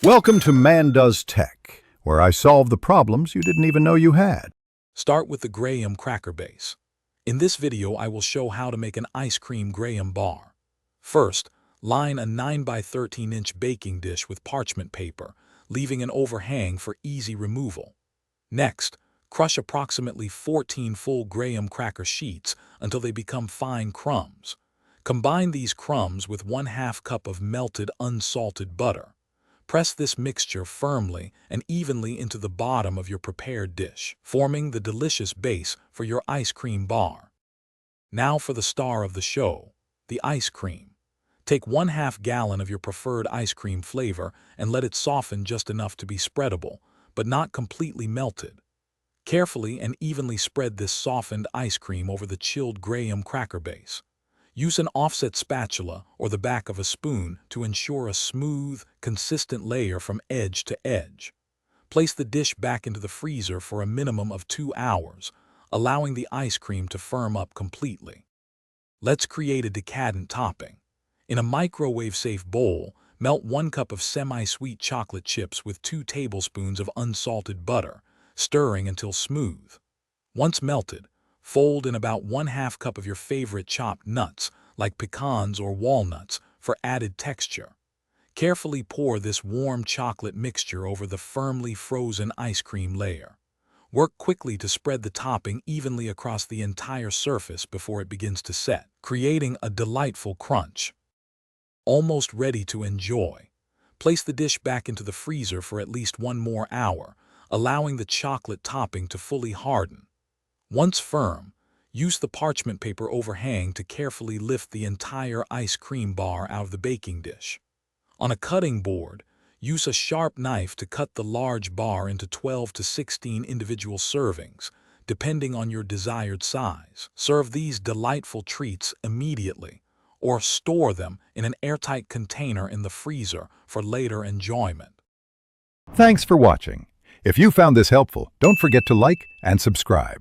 Welcome to Man Does Tech, where I solve the problems you didn't even know you had. Start with the graham cracker base. In this video, I will show how to make an ice cream graham bar. First, line a 9 by 13-inch baking dish with parchment paper, leaving an overhang for easy removal. Next, crush approximately 14 full graham cracker sheets until they become fine crumbs. Combine these crumbs with 1/2 cup of melted unsalted butter. Press this mixture firmly and evenly into the bottom of your prepared dish, forming the delicious base for your ice cream bar. Now for the star of the show, the ice cream. Take 1/2 gallon of your preferred ice cream flavor and let it soften just enough to be spreadable, but not completely melted. Carefully and evenly spread this softened ice cream over the chilled graham cracker base. Use an offset spatula or the back of a spoon to ensure a smooth, consistent layer from edge to edge. Place the dish back into the freezer for a minimum of 2 hours, allowing the ice cream to firm up completely. Let's create a decadent topping. In a microwave-safe bowl, melt 1 cup of semi-sweet chocolate chips with 2 tablespoons of unsalted butter, stirring until smooth. Once melted, fold in about 1/2 cup of your favorite chopped nuts, like pecans or walnuts, for added texture. Carefully pour this warm chocolate mixture over the firmly frozen ice cream layer. Work quickly to spread the topping evenly across the entire surface before it begins to set, creating a delightful crunch. Almost ready to enjoy. Place the dish back into the freezer for at least 1 more hour, allowing the chocolate topping to fully harden. Once firm, use the parchment paper overhang to carefully lift the entire ice cream bar out of the baking dish. On a cutting board, use a sharp knife to cut the large bar into 12 to 16 individual servings, depending on your desired size. Serve these delightful treats immediately, or store them in an airtight container in the freezer for later enjoyment. Thanks for watching. If you found this helpful, don't forget to like and subscribe.